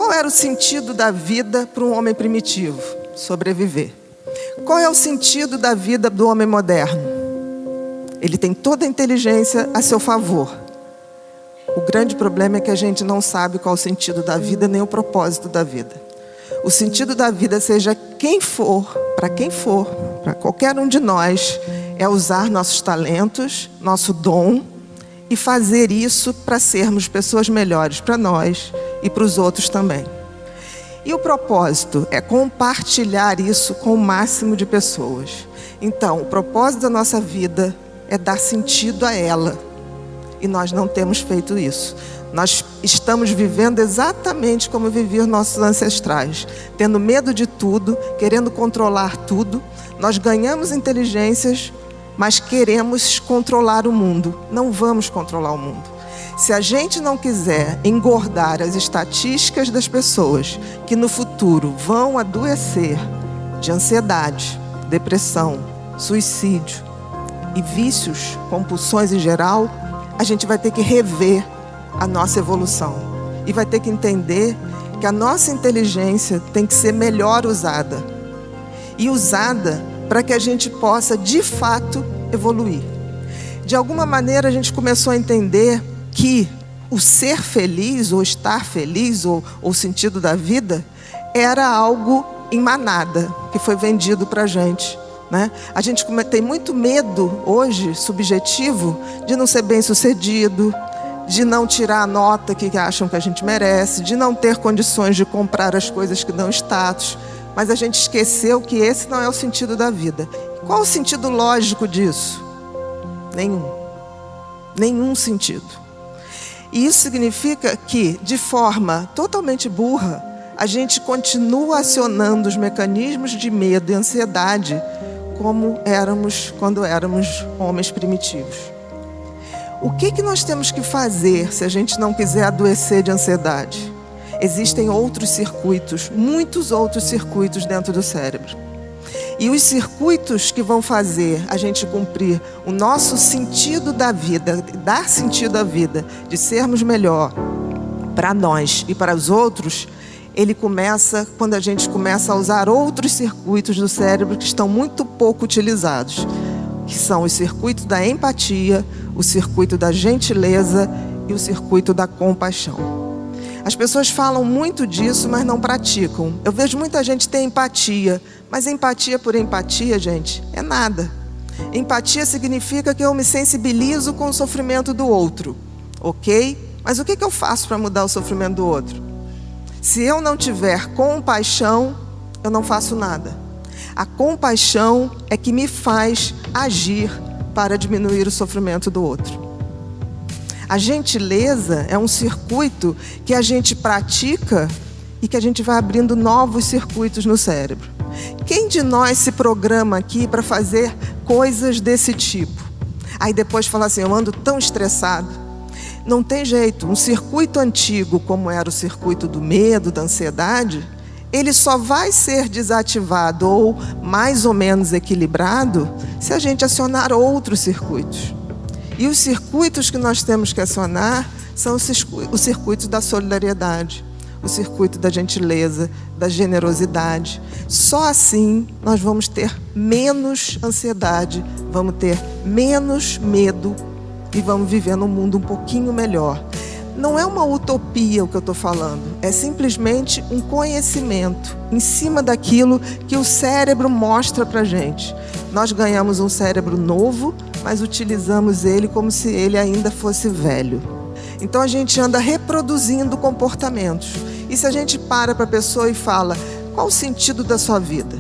Qual era o sentido da vida para um homem primitivo? Sobreviver. Qual é o sentido da vida do homem moderno? Ele tem toda a inteligência a seu favor. O grande problema é que a gente não sabe qual é o sentido da vida, nem o propósito da vida. O sentido da vida, seja quem for, para qualquer um de nós, é usar nossos talentos, nosso dom, e fazer isso para sermos pessoas melhores para nós e para os outros também. E o propósito é compartilhar isso com o máximo de pessoas. Então, o propósito da nossa vida é dar sentido a ela. E nós não temos feito isso. Nós estamos vivendo exatamente como viviam nossos ancestrais, tendo medo de tudo, querendo controlar tudo. Nós ganhamos inteligências, mas queremos controlar o mundo. Não vamos controlar o mundo. Se a gente não quiser engordar as estatísticas das pessoas que no futuro vão adoecer de ansiedade, depressão, suicídio e vícios, compulsões em geral, a gente vai ter que rever a nossa evolução. E vai ter que entender que a nossa inteligência tem que ser melhor usada. E usada para que a gente possa, de fato, evoluir. De alguma maneira, a gente começou a entender que o ser feliz, ou estar feliz, ou o sentido da vida, era algo em manada, que foi vendido para a gente. Né? A gente tem muito medo hoje, subjetivo, de não ser bem sucedido, de não tirar a nota que acham que a gente merece, de não ter condições de comprar as coisas que dão status. Mas a gente esqueceu que esse não é o sentido da vida. Qual o sentido lógico disso? Nenhum. Nenhum sentido. E isso significa que, de forma totalmente burra, a gente continua acionando os mecanismos de medo e ansiedade como éramos quando éramos homens primitivos. O que nós temos que fazer se a gente não quiser adoecer de ansiedade? Existem outros circuitos, muitos outros circuitos dentro do cérebro. E os circuitos que vão fazer a gente cumprir o nosso sentido da vida, dar sentido à vida, de sermos melhor para nós e para os outros, ele começa quando a gente começa a usar outros circuitos do cérebro que estão muito pouco utilizados, que são os circuitos da empatia, o circuito da gentileza e o circuito da compaixão. As pessoas falam muito disso, mas não praticam. Eu vejo muita gente ter empatia, mas empatia por empatia, gente, é nada. Empatia significa que eu me sensibilizo com o sofrimento do outro, ok? Mas o que eu faço para mudar o sofrimento do outro? Se eu não tiver compaixão, eu não faço nada. A compaixão é que me faz agir para diminuir o sofrimento do outro. A gentileza é um circuito que a gente pratica e que a gente vai abrindo novos circuitos no cérebro. Quem de nós se programa aqui para fazer coisas desse tipo? Aí depois fala assim, eu ando tão estressado. Não tem jeito, um circuito antigo, como era o circuito do medo, da ansiedade, ele só vai ser desativado ou mais ou menos equilibrado se a gente acionar outros circuitos. E os circuitos que nós temos que acionar são os circuitos da solidariedade, o circuito da gentileza, da generosidade. Só assim nós vamos ter menos ansiedade, vamos ter menos medo e vamos viver num mundo um pouquinho melhor. Não é uma utopia o que eu estou falando, é simplesmente um conhecimento em cima daquilo que o cérebro mostra para a gente. Nós ganhamos um cérebro novo, mas utilizamos ele como se ele ainda fosse velho. Então a gente anda reproduzindo comportamentos. E se a gente para a pessoa e fala, qual o sentido da sua vida?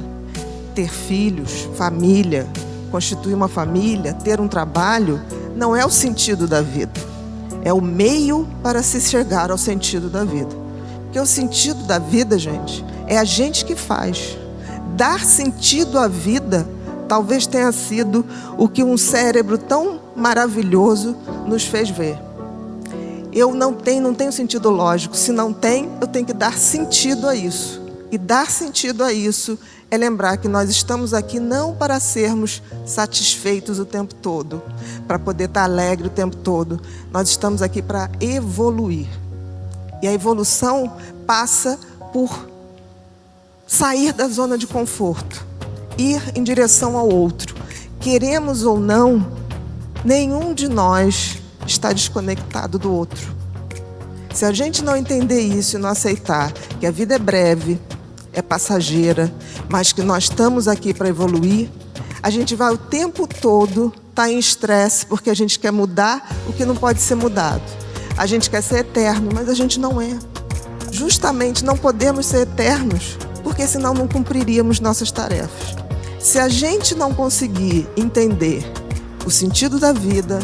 Ter filhos, família, constituir uma família, ter um trabalho, não é o sentido da vida. É o meio para se chegar ao sentido da vida. Porque o sentido da vida, gente, é a gente que faz. Dar sentido à vida talvez tenha sido o que um cérebro tão maravilhoso nos fez ver. Eu não tenho sentido lógico. Se não tem, eu tenho que dar sentido a isso. E dar sentido a isso é lembrar que nós estamos aqui não para sermos satisfeitos o tempo todo, para poder estar alegre o tempo todo. Nós estamos aqui para evoluir. E a evolução passa por sair da zona de conforto, ir em direção ao outro. Queremos ou não, nenhum de nós está desconectado do outro. Se a gente não entender isso e não aceitar que a vida é breve, é passageira, mas que nós estamos aqui para evoluir, a gente vai o tempo todo estar em estresse, porque a gente quer mudar o que não pode ser mudado. A gente quer ser eterno, mas a gente não é. Justamente não podemos ser eternos, porque senão não cumpriríamos nossas tarefas. Se a gente não conseguir entender o sentido da vida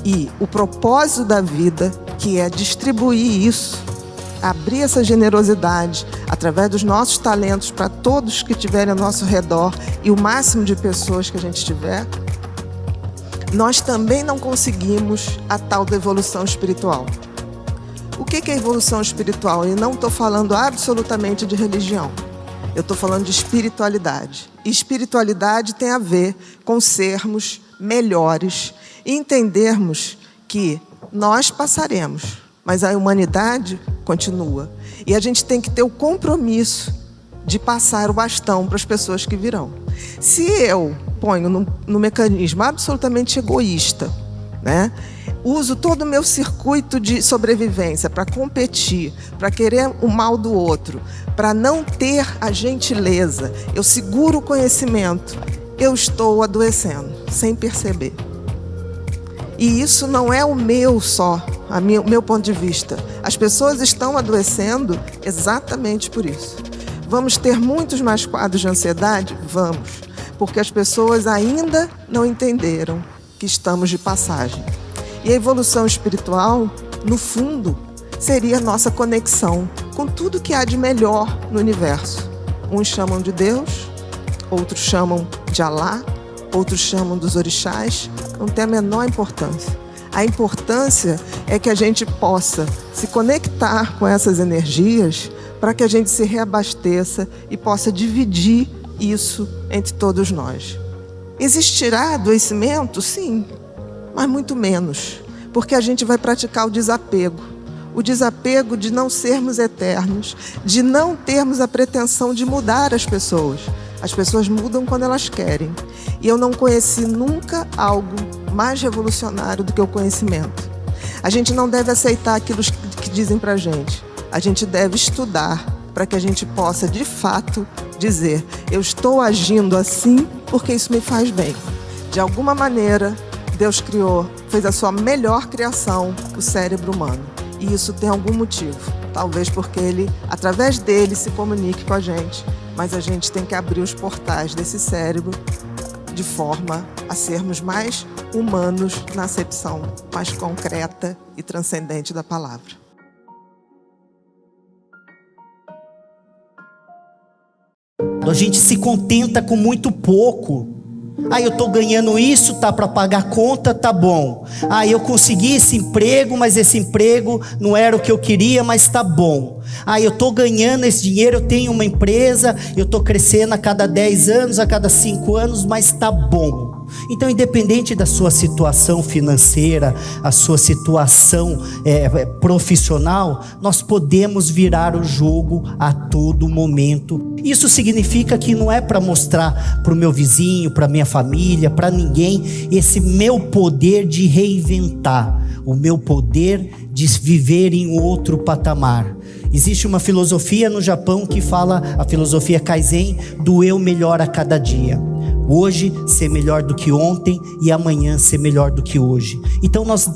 e o propósito da vida, que é distribuir isso, abrir essa generosidade através dos nossos talentos para todos que estiverem ao nosso redor e o máximo de pessoas que a gente tiver, nós também não conseguimos a tal da evolução espiritual. O que é evolução espiritual? E não estou falando absolutamente de religião. Eu estou falando de espiritualidade. E espiritualidade tem a ver com sermos melhores e entendermos que nós passaremos, mas a humanidade continua. E a gente tem que ter o compromisso de passar o bastão para as pessoas que virão. Se eu ponho no mecanismo absolutamente egoísta, né? Uso todo o meu circuito de sobrevivência para competir, para querer o mal do outro, para não ter a gentileza, eu seguro o conhecimento, eu estou adoecendo, sem perceber. E isso não é o meu só, o meu ponto de vista. As pessoas estão adoecendo exatamente por isso. Vamos ter muitos mais quadros de ansiedade? Vamos, porque as pessoas ainda não entenderam que estamos de passagem. E a evolução espiritual, no fundo, seria a nossa conexão com tudo que há de melhor no universo. Uns chamam de Deus, outros chamam de Alá, outros chamam dos orixás, não tem a menor importância. A importância é que a gente possa se conectar com essas energias para que a gente se reabasteça e possa dividir isso entre todos nós. Existirá adoecimento? Sim, mas muito menos, porque a gente vai praticar o desapego de não sermos eternos, de não termos a pretensão de mudar as pessoas. As pessoas mudam quando elas querem. E eu não conheci nunca algo mais revolucionário do que o conhecimento. A gente não deve aceitar aquilo que dizem pra gente. A gente deve estudar para que a gente possa, de fato, dizer: eu estou agindo assim porque isso me faz bem. De alguma maneira, Deus fez a sua melhor criação, o cérebro humano. E isso tem algum motivo. Talvez porque ele, através dele, se comunique com a gente. Mas a gente tem que abrir os portais desse cérebro de forma a sermos mais humanos na acepção mais concreta e transcendente da palavra. A gente se contenta com muito pouco. Eu tô ganhando isso, tá para pagar a conta, tá bom. Eu consegui esse emprego, mas esse emprego não era o que eu queria, mas tá bom. Eu tô ganhando esse dinheiro, eu tenho uma empresa, eu tô crescendo a cada 10 anos, a cada 5 anos, mas tá bom. Então, independente da sua situação financeira, a sua situação profissional, nós podemos virar o jogo a todo momento. Isso significa que não é para mostrar para o meu vizinho, para minha família, para ninguém, esse meu poder de reinventar, o meu poder de viver em outro patamar. Existe uma filosofia no Japão que fala, a filosofia Kaizen, do eu melhor a cada dia. Hoje ser melhor do que ontem e amanhã ser melhor do que hoje. Então nós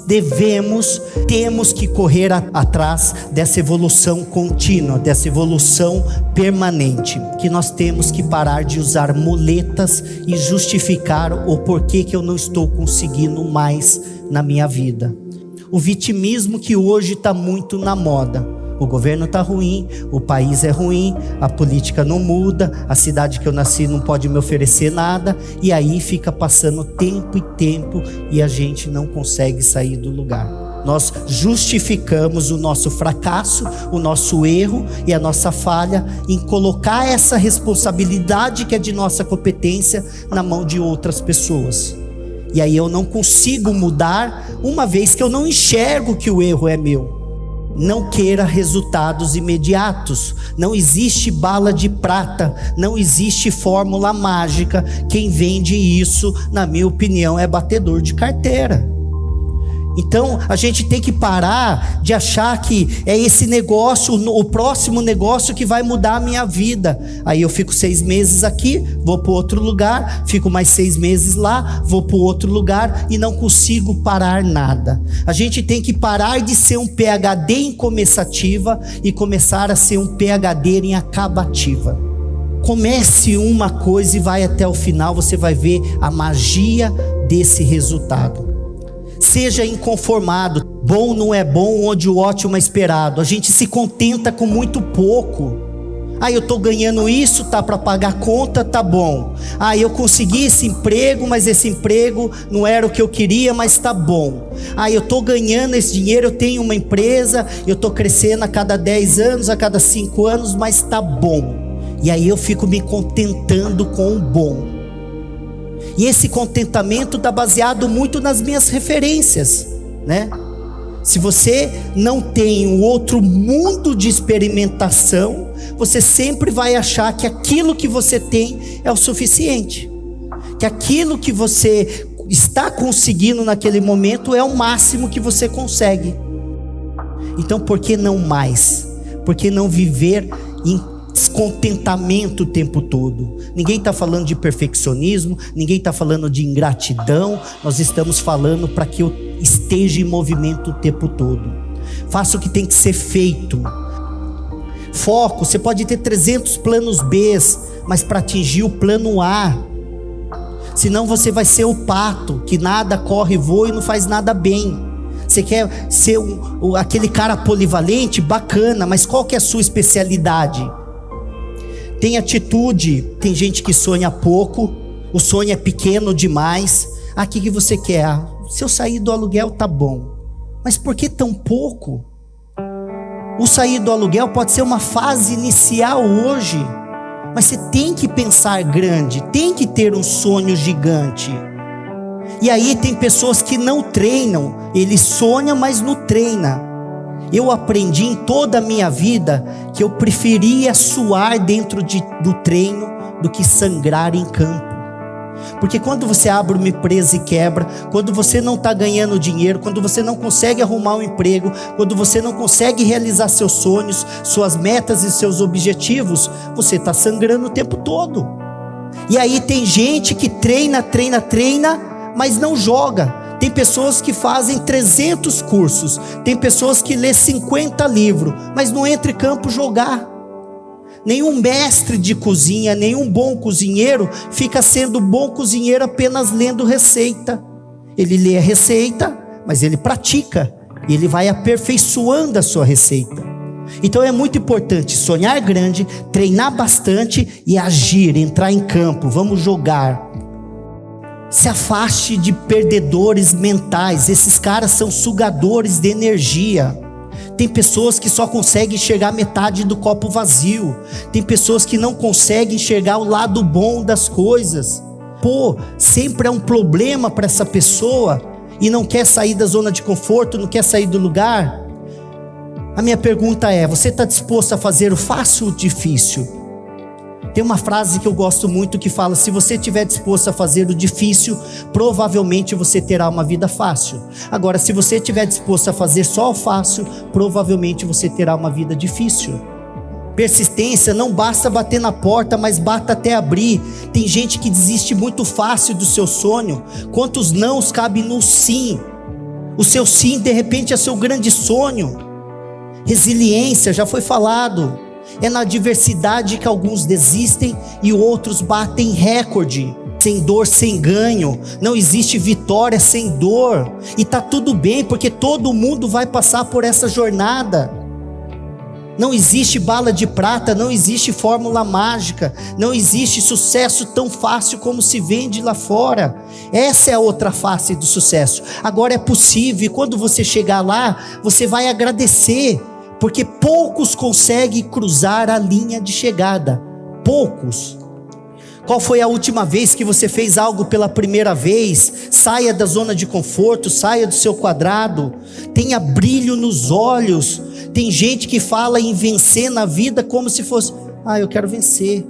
temos que correr atrás dessa evolução contínua, dessa evolução permanente, que nós temos que parar de usar muletas e justificar o porquê que eu não estou conseguindo mais na minha vida. O vitimismo que hoje está muito na moda. O governo está ruim, o país é ruim, a política não muda, a cidade que eu nasci não pode me oferecer nada, e aí fica passando tempo e tempo e a gente não consegue sair do lugar. Nós justificamos o nosso fracasso, o nosso erro e a nossa falha em colocar essa responsabilidade que é de nossa competência na mão de outras pessoas. E aí eu não consigo mudar, uma vez que eu não enxergo que o erro é meu. Não queira resultados imediatos. Não existe bala de prata, não existe fórmula mágica. Quem vende isso, na minha opinião, é batedor de carteira. Então a gente tem que parar de achar que é esse negócio, o próximo negócio que vai mudar a minha vida. Aí eu fico 6 meses aqui, vou para outro lugar, fico mais 6 meses lá, vou para outro lugar e não consigo parar nada. A gente tem que parar de ser um PhD em começativa e começar a ser um PhD em acabativa. Comece uma coisa e vai até o final, você vai ver a magia desse resultado. Seja inconformado. Bom não é bom onde o ótimo é esperado. A gente se contenta com muito pouco. Eu estou ganhando isso, tá para pagar a conta, tá bom. Eu consegui esse emprego, mas esse emprego não era o que eu queria, mas tá bom. Eu estou ganhando esse dinheiro, eu tenho uma empresa, eu estou crescendo a cada 10 anos, a cada 5 anos, mas tá bom. E aí eu fico me contentando com o bom. E esse contentamento está baseado muito nas minhas referências, né? Se você não tem um outro mundo de experimentação, você sempre vai achar que aquilo que você tem é o suficiente, que aquilo que você está conseguindo naquele momento é o máximo que você consegue. Então por que não mais? Por que não viver em descontentamento o tempo todo? Ninguém está falando de perfeccionismo, ninguém está falando de ingratidão. Nós estamos falando para que eu esteja em movimento o tempo todo. Faça o que tem que ser feito. Foco. Você pode ter 300 planos B, mas para atingir o plano A, senão você vai ser o pato que nada, corre, voa e não faz nada bem. Você quer ser aquele cara polivalente, bacana, mas qual que é a sua especialidade? Tem atitude. Tem gente que sonha pouco, o sonho é pequeno demais. O que você quer? Se eu sair do aluguel tá bom, mas por que tão pouco? O sair do aluguel pode ser uma fase inicial hoje, mas você tem que pensar grande, tem que ter um sonho gigante. E aí tem pessoas que não treinam, ele sonha, mas não treina. Eu aprendi em toda a minha vida que eu preferia suar dentro do treino do que sangrar em campo. Porque quando você abre uma empresa e quebra, quando você não está ganhando dinheiro, quando você não consegue arrumar um emprego, quando você não consegue realizar seus sonhos, suas metas e seus objetivos, você está sangrando o tempo todo. E aí tem gente que treina, mas não joga. Tem pessoas que fazem 300 cursos, tem pessoas que lê 50 livros, mas não entra em campo jogar. Nenhum mestre de cozinha, nenhum bom cozinheiro fica sendo bom cozinheiro apenas lendo receita. Ele lê a receita, mas ele pratica, e ele vai aperfeiçoando a sua receita. Então é muito importante sonhar grande, treinar bastante e agir, entrar em campo. Vamos jogar. Se afaste de perdedores mentais. Esses caras são sugadores de energia. Tem pessoas que só conseguem enxergar metade do copo vazio. Tem pessoas que não conseguem enxergar o lado bom das coisas. Sempre é um problema para essa pessoa e não quer sair da zona de conforto, não quer sair do lugar. A minha pergunta é: você está disposto a fazer o fácil ou o difícil? Tem uma frase que eu gosto muito que fala: se você estiver disposto a fazer o difícil, provavelmente você terá uma vida fácil. Agora, se você estiver disposto a fazer só o fácil, provavelmente você terá uma vida difícil. Persistência. Não basta bater na porta, mas bata até abrir. Tem gente que desiste muito fácil do seu sonho. Quantos nãos cabem no sim? O seu sim de repente é seu grande sonho. Resiliência, já foi falado. É na adversidade que alguns desistem e outros batem recorde. Sem dor, sem ganho. Não existe vitória sem dor. E tá tudo bem, porque todo mundo vai passar por essa jornada. Não existe bala de prata, não existe fórmula mágica, não existe sucesso tão fácil como se vende lá fora. Essa é a outra face do sucesso. Agora é possível, e quando você chegar lá, você vai agradecer. Porque poucos conseguem cruzar a linha de chegada. Poucos. Qual foi a última vez que você fez algo pela primeira vez? Saia da zona de conforto, saia do seu quadrado. Tenha brilho nos olhos. Tem gente que fala em vencer na vida como se fosse, eu quero vencer.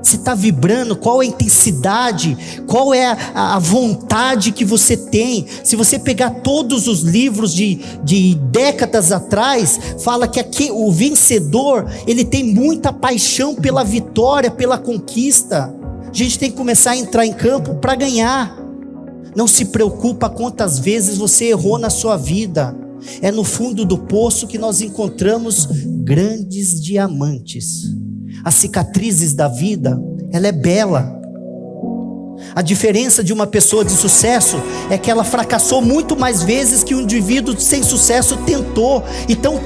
Se está vibrando, qual é a intensidade, qual é a vontade que você tem? Se você pegar todos os livros de décadas atrás, fala que aqui, o vencedor, ele tem muita paixão pela vitória, pela conquista. A gente tem que começar a entrar em campo para ganhar. Não se preocupa quantas vezes você errou na sua vida. É no fundo do poço que nós encontramos grandes diamantes. As cicatrizes da vida, ela é bela. A diferença de uma pessoa de sucesso é que ela fracassou muito mais vezes que um indivíduo sem sucesso tentou. Então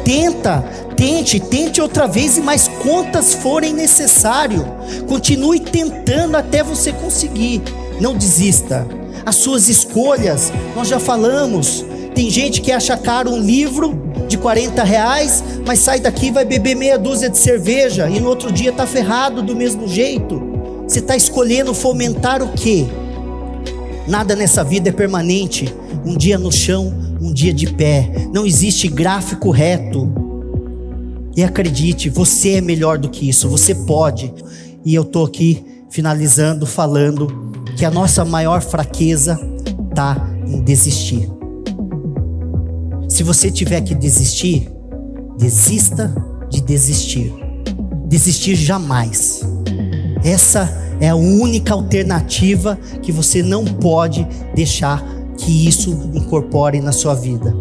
tente outra vez e mais quantas forem necessário. Continue tentando até você conseguir. Não desista. As suas escolhas, nós já falamos. Tem gente que acha caro um livro de R$40, mas sai daqui e vai beber meia dúzia de cerveja e no outro dia está ferrado do mesmo jeito. Você está escolhendo fomentar o quê? Nada nessa vida é permanente. Um dia no chão, um dia de pé. Não existe gráfico reto. E acredite, você é melhor do que isso, você pode. E eu estou aqui finalizando falando que a nossa maior fraqueza está em desistir. Se você tiver que desistir, desista de desistir. Desistir jamais. Essa é a única alternativa que você não pode deixar que isso incorpore na sua vida.